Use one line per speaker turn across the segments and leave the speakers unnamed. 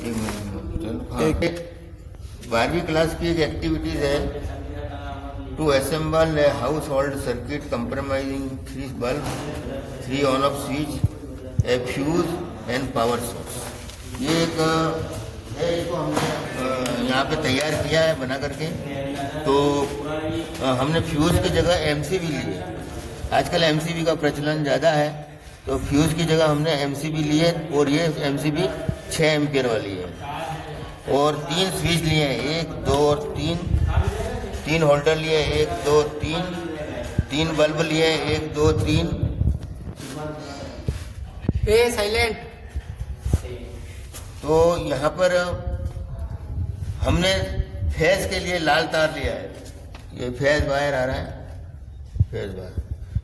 एक मिनट, चलो हाँ। 12वीं क्लास की एक एक्टिविटीज है to assemble a household circuit compromising 3 bulb, 3 on off switch, a fuse and power source. ये एक है, इसको हमने यहाँ पे तैयार किया है बना करके। तो हमने फ्यूज की जगह एमसीबी ली है। आजकल एमसीबी का प्रचलन ज़्यादा है, तो फ्यूज की जगह हमने एमसीबी ली है। और ये एमसीबी 6 एम्पियर वाली है। और 3 स्विच लिए हैं, 1 2 और 3 होल्डर लिए, 1 2 3 बल्ब लिए, 1 2 3।
ए साइलेंट।
तो यहाँ पर हमने फेज के लिए लाल तार लिया है। ये फेज वायर आ रहा है, फेज वायर,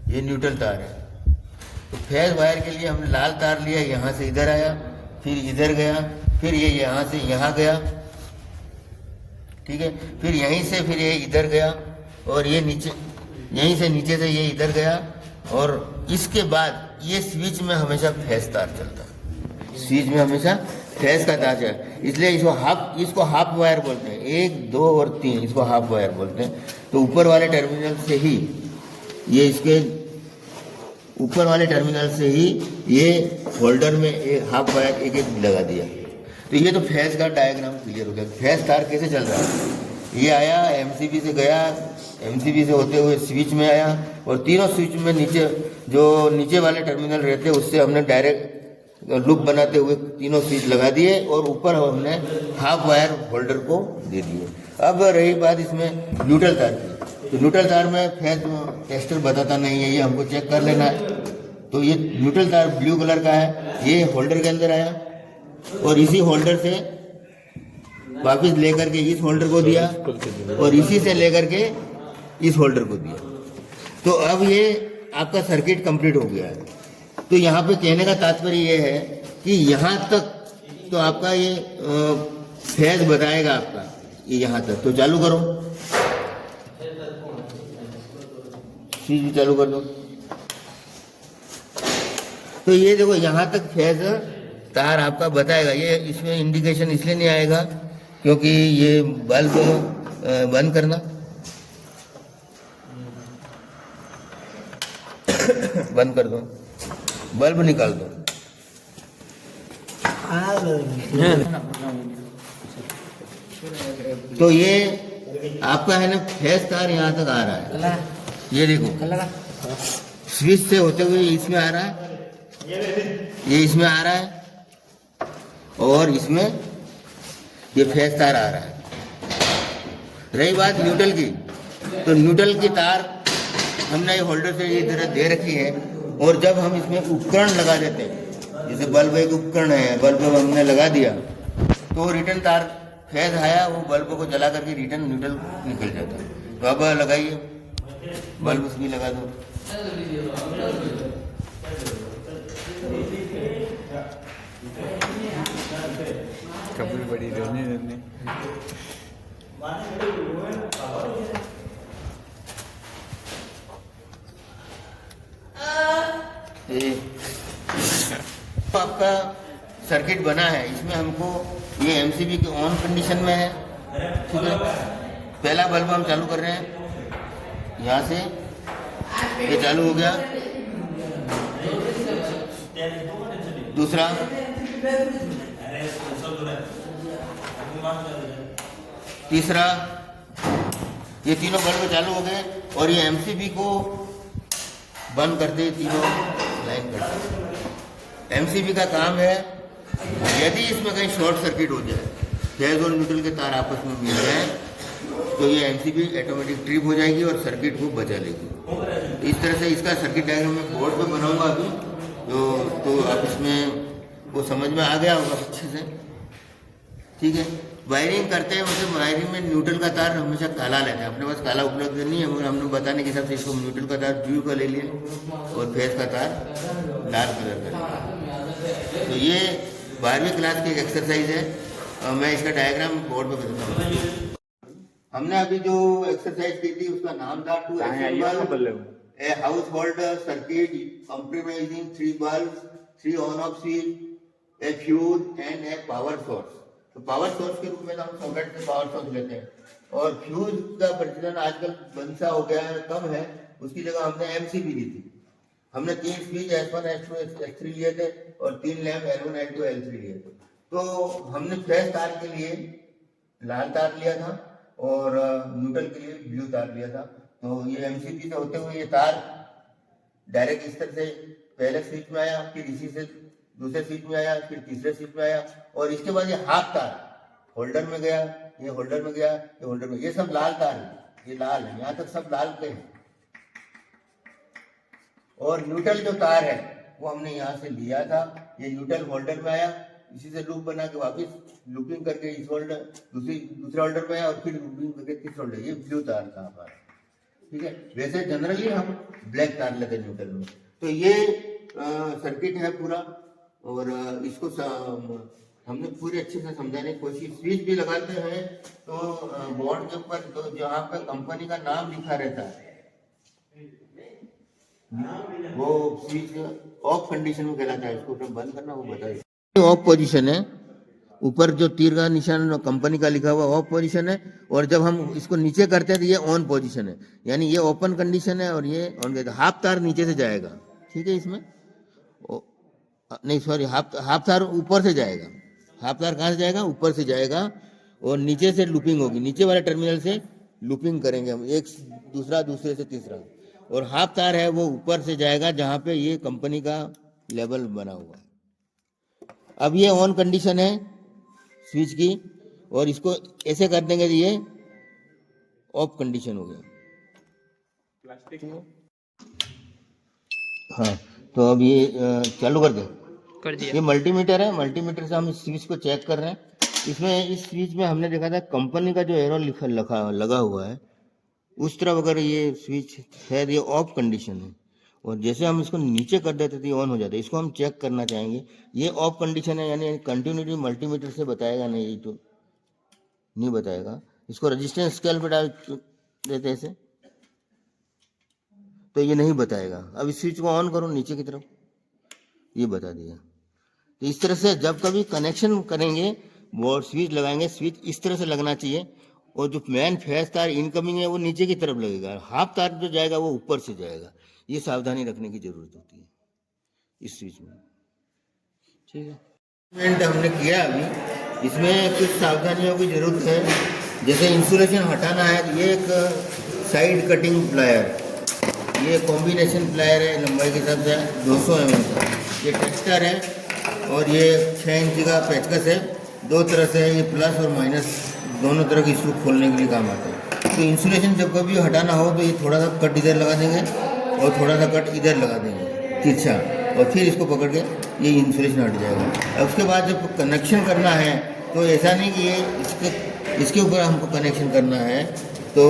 ये न्यूट्रल तार है। तो फेज वायर के लिए हमने लाल तार लिया, यहाँ से इधर आया, फिर इधर गया, फिर ये यहाँ से यहाँ गया, ठीक है। फिर यहीं से फिर ये इधर गया, और ये नीचे, यहीं से नीचे से ये इधर गया। और इसके बाद ये स्विच में हमेशा फेज तार चलता है। स्विच में हमेशा फेज का तार है, इसलिए इसको हाफ वायर बोलते हैं। 1 2 और 3 इसको हाफ वायर बोलते हैं। तो ऊपर वाले टर्मिनल से ही ये, इसके ऊपर वाले टर्मिनल से ही ये होल्डर में एक हाफ वायर एक एक लगा दिया। तो ये तो फेज का डायग्राम क्लियर हो गया। फेज तार कैसे चल रहा है, ये आया एमसीबी से गया, एमसीबी से होते हुए स्विच में आया, और तीनों स्विच में नीचे जो नीचे वाले टर्मिनल रहते हैं उससे हमने डायरेक्ट लूप बनाते हुए तीनों स्विच लगा दिए, और ऊपर हमने हाफ वायर होल्डर को दे दिए। अब रही बात इसमें न्यूट्रल तार की, तो न्यूट्रल तार में फेज टेस्टर बताता नहीं है, ये हमको चेक कर लेना है। तो ये न्यूट्रल तार ब्लू कलर का है, ये होल्डर के अंदर आया, और इसी होल्डर से वापिस लेकर के इस होल्डर को दिया, और इसी से लेकर के इस होल्डर को दिया। तो अब ये आपका सर्किट कंप्लीट हो गया है। तो यहाँ पे कहने का तात्पर्य ये है कि यहाँ तक तो आपका ये फेज बताएगा आपका, ये यहाँ तक। तो चालू करो, स्विच भी चालू कर दो। तो ये देखो यहाँ तक फेज तार आपका बताएगा। ये इसमें इंडिकेशन इसलिए नहीं आएगा क्योंकि ये बल्ब बंद करना, बंद कर दो, बल्ब निकाल दो। तो ये आपका है ना फेज तार यहाँ तक आ रहा है। ये देखो स्विच से होते हुए इसमें आ रहा है, ये इसमें आ रहा है, और इसमें ये फेज तार आ रहा है। रही बात न्यूट्रल की, तो न्यूट्रल की तार हमने ये होल्डर से इधर दे रखी है, और जब हम इसमें उपकरण लगा देते हैं, जैसे बल्ब एक उपकरण है, बल्ब हमने लगा दिया, तो रिटर्न तार फेज आया, वो बल्ब को जला करके रिटर्न न्यूट्रल निकल जाता है। तो अब लगाइए, बल्ब उसमें लगा दो।
कपड़े बड़ी रहने
तो आपका सर्किट बना है। इसमें हमको ये एमसीबी की ऑन कंडीशन में है, ठीक है। पहला बल्ब हम चालू कर रहे हैं, यहाँ से ये चालू हो गया। दूसरा, तीसरा, ये तीनों बल्ब चालू हो गए, और ये एमसीबी को बंद कर दे, तीनों लाइन कर दे। एमसीबी का काम है, यदि इसमें कहीं शॉर्ट सर्किट हो जाए, फेज और न्यूट्रल के तार आपस में मिल जाए, तो ये एमसीबी ऑटोमेटिक ट्रिप हो जाएगी और सर्किट को बचा लेगी। इस तरह से इसका सर्किट डायग्राम मैं बोर्ड पे बनाऊंगा अभी, तो आप इसमें वो समझ में आ गया होगा अच्छे से, ठीक है। वायरिंग करते हैं, मतलब वायरिंग में न्यूट्रल का तार हमेशा काला लेते हैं। अपने पास काला उपलब्ध नहीं है, मगर हमने बताने के हिसाब से इसको न्यूट्रल का तार ब्लू का ले लिया, और फेज का तार लाल कलर का लिया। तो ये 12वीं क्लास की एक एक्सरसाइज है, और मैं इसका डायग्राम बोर्ड पे बताता हूँ। हमने अभी जो एक्सरसाइज की थी उसका नाम था to assemble a house holder circuit compromising 3 bulb, 3 on off switch, a fuse and a power source. तो पावर सोर्स के रूप में तो हम सॉकेट से पावर सोर्स लेते हैं। और फ्यूज का प्रचलन आजकल बंद सा हो गया है, कम है, उसकी जगह हमने एमसीबी दी थी। हमने 3 स्विच S1, S2, S3 लिए थे और 3 लैम्प L1, L2, L3 लिए थे। तो हमने फ्लैश तार के लिए लाल तार लिया था और न्यूट्रल के लिए ब्लू तार लिया था। तो ये एमसीबी से होते हुए ये तार डायरेक्ट इस तरह से पहले स्विच में आया, फिर इसी से दूसरे स्विच में आया, फिर तीसरे स्विच में आया, और इसके बाद ये हाफ तार होल्डर में गया, ये होल्डर में गया, ये होल्डर में, ये सब लाल तार है, ये लाल है, यहाँ तक सब लाल पे है। और न्यूट्रल जो तार है वो हमने यहाँ से लिया था, ये न्यूट्रल होल्डर में आया, इसी से लूप बना के वापस लूपिंग करके इस होल्डर दूसरे होल्डर में आया और फिर लूपिंग करके तीसरे होल्डर, ये ब्लू तार था हमारा। ठीक है, वैसे जनरली हम ब्लैक तार लेते न्यूट्रल में। तो ये सर्किट है पूरा, और इसको हमने पूरे अच्छे से समझाने की कोशिश। स्विच भी लगाते हैं तो बोर्ड के ऊपर तो जहाँ पे कंपनी का नाम लिखा रहता है वो स्विच ऑफ कंडीशन में कहलाता है। इसको बंद करना, वो बताइए। ऑफ पोजीशन है, ऊपर जो तीर का निशान कंपनी का लिखा हुआ ऑफ पोजीशन है, और जब हम इसको नीचे करते हैं तो ये ऑन पोजीशन है, यानी ये ओपन कंडीशन है और ये ऑन। हाफ तार नीचे से जाएगा, ठीक है, इसमें नहीं सॉरी, हाफ तार ऊपर से जाएगा। हाफ तार कहाँ से जाएगा? ऊपर से जाएगा, और नीचे से लूपिंग होगी, नीचे वाले टर्मिनल से लूपिंग करेंगे हम, एक दूसरा, दूसरे से तीसरा। और हाफ तार है वो ऊपर से जाएगा जहाँ पे ये कंपनी का लेवल बना हुआ है। अब ये ऑन कंडीशन है स्विच की, और इसको ऐसे कर देंगे तो ये ऑफ कंडीशन हो गया। हाँ, तो अब ये चालू कर दिया। ये मल्टीमीटर है, मल्टीमीटर से हम इस स्विच को चेक कर रहे हैं। इसमें इस स्विच में हमने देखा था कंपनी का जो एरो लगा हुआ है उस तरफ अगर ये स्विच है ये ऑफ कंडीशन है, और जैसे हम इसको नीचे कर देते तो ये ऑन हो जाता है। इसको हम चेक करना चाहेंगे, ये ऑफ कंडीशन है, यानी कंटिन्यूटी मल्टीमीटर से बताएगा नहीं, ये तो नहीं बताएगा। इसको रेजिस्टेंस स्केल पे डाल देते ऐसे तो ये नहीं बताएगा। अब इस स्विच को ऑन करो नीचे की तरफ, ये बता दिया। तो इस तरह से जब कभी कनेक्शन करेंगे वो स्विच लगाएंगे, स्विच इस तरह से लगना चाहिए, और जो मेन फेस तार इनकमिंग है वो नीचे की तरफ लगेगा, हाफ तार जो जाएगा वो ऊपर से जाएगा। ये सावधानी रखने की जरूरत होती है इस स्विच में, ठीक है। हमने किया अभी, इसमें कुछ सावधानियों की जरूरत है। जैसे इंसुलेशन हटाना है, ये एक साइड कटिंग प्लायर, ये कॉम्बिनेशन प्लायर है, लंबाई के हिसाब से 200 mm का। ये टेक्सचर है, और ये 6 इंच का पेचकस है, दो तरह से ये प्लस और माइनस दोनों तरह की स्क्रू खोलने के लिए काम आता है। तो इंसुलेशन जब कभी हटाना हो तो ये थोड़ा सा कट इधर लगा देंगे और थोड़ा सा कट इधर लगा देंगे तिरछा, और फिर इसको पकड़ के ये इंसुलेशन हट जाएगा। अब उसके बाद जब कनेक्शन करना है तो ऐसा नहीं कि ये इसके ऊपर हमको कनेक्शन करना है, तो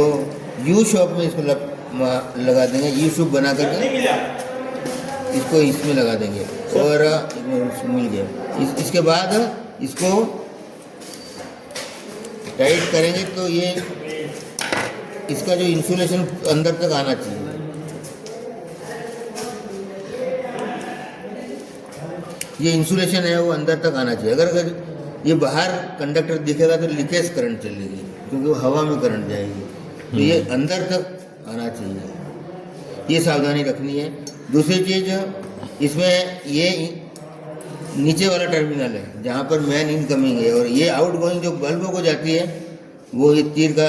यू शॉप में इसको लगा देंगे, यू शॉप बना करके इसको इसमें लगा देंगे, और मिल गया। इसके बाद इसको टाइट करेंगे तो ये इसका जो इंसुलेशन अंदर तक आना चाहिए। ये इंसुलेशन है वो अंदर तक आना चाहिए। अगर ये बाहर कंडक्टर दिखेगा तो लीकेज करंट चलेगी, क्योंकि वो हवा में करंट जाएगी। तो ये अंदर तक आना चाहिए, ये सावधानी रखनी है। दूसरी चीज़, इसमें ये नीचे वाला टर्मिनल है जहाँ पर मेन इनकमिंग है, और ये आउट गोइंग जो बल्ब को जाती है वो ये तीर का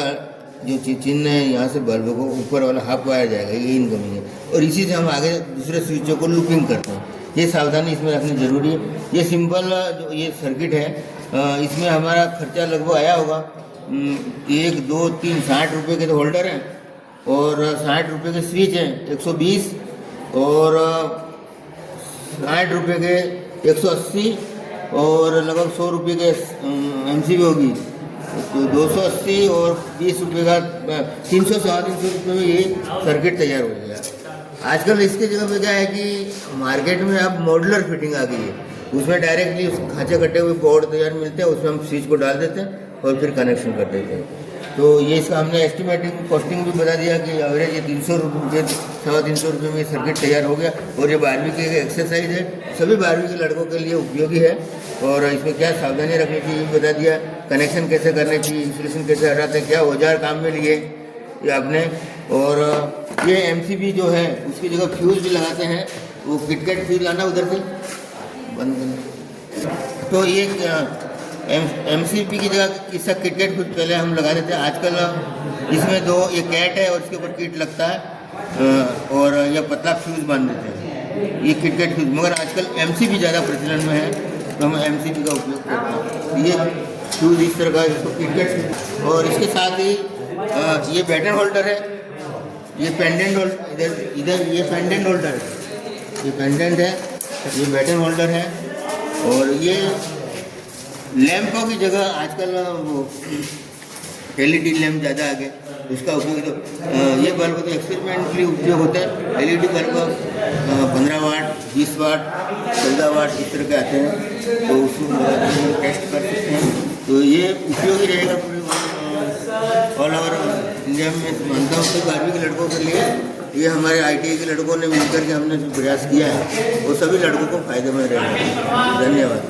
जो चिन्ह है यहाँ से बल्ब को ऊपर वाला हाफ वायर जाएगा, ये इनकमिंग है, और इसी से हम आगे दूसरे स्विचों को लूपिंग करते हैं। ये सावधानी इसमें रखनी जरूरी है। ये सिंपल जो ये सर्किट है, इसमें हमारा खर्चा लगभग आया होगा 1, 2, 3, 60 रुपये के तो होल्डर हैं, और 60 रुपये के स्विच हैं 120, और 60 रुपये के 180, और लगभग 100 रुपये के एमसीबी होगी, तो 280 और 20 रुपये का 300 से 300 रुपये में ये सर्किट तैयार हो गया। आजकल इसकी जगह पे क्या है कि मार्केट में अब मॉड्यूलर फिटिंग आ गई है, उसमें डायरेक्टली खांचे कटे हुए बोर्ड तैयार मिलते हैं, उसमें हम स्विच को डाल देते हैं और फिर कनेक्शन कर देते हैं। तो ये इसका हमने एस्टिमेटिंग कॉस्टिंग भी बता दिया कि एवरेज ये 300 रुपये 350 रुपये में सर्किट तैयार हो गया, और ये 12वीं की एक्सरसाइज है, सभी 12वीं के लड़कों के लिए उपयोगी है। और इसमें क्या सावधानी रखनी चाहिए ये बता दिया, कनेक्शन कैसे करने चाहिए, इंसुलेशन कैसे हटाते हैं, क्या औजार काम में लिए ये आपने। और ये एमसीबी जो है उसकी जगह फ्यूज़ भी लगाते हैं, वो किटकैट फ्यूज़ लाना उधर से बंद करना। तो ये एमसीबी की जगह इसका किटकैट फ्यूज़ पहले हम लगा देते हैं। आजकल इसमें दो ये कैट है और इसके ऊपर किट लगता है और यह पतला फ्यूज़ बांध देते हैं, ये किटकैट फ्यूज़। मगर आजकल एमसीबी ज़्यादा प्रचलन में है तो हम एमसीबी का उपयोग करते हैं। ये फ्यूज़ इस तरह का इसको किटकैट, और इसके साथ ही ये बैटन होल्डर है, ये पेंडेंट होल्डर, इधर ये पेंडेंट होल्डर है, ये पेंडेंट है, ये बैटन होल्डर है। और ये लैंपों की जगह आजकल वो एलईडी लैंप ज़्यादा आ गए, उसका उपयोग तो ये बल्ब तो एक्सपेरिमेंटली उपयोग होता है। एलईडी बल्ब 15 वाट, 20 वाट, 14 वाट इस तरह के आते हैं, तो उसको टेस्ट कर सकते हैं। तो ये उपयोगी रहेगा पूरे ऑल ओवर इंडिया में। मानता हूँ कि 12वीं के लड़कों के लिए ये हमारे ITI के लड़कों ने मिलकर के हमने जो प्रयास किया है वो सभी लड़कों को फायदेमंद रहेगा। धन्यवाद।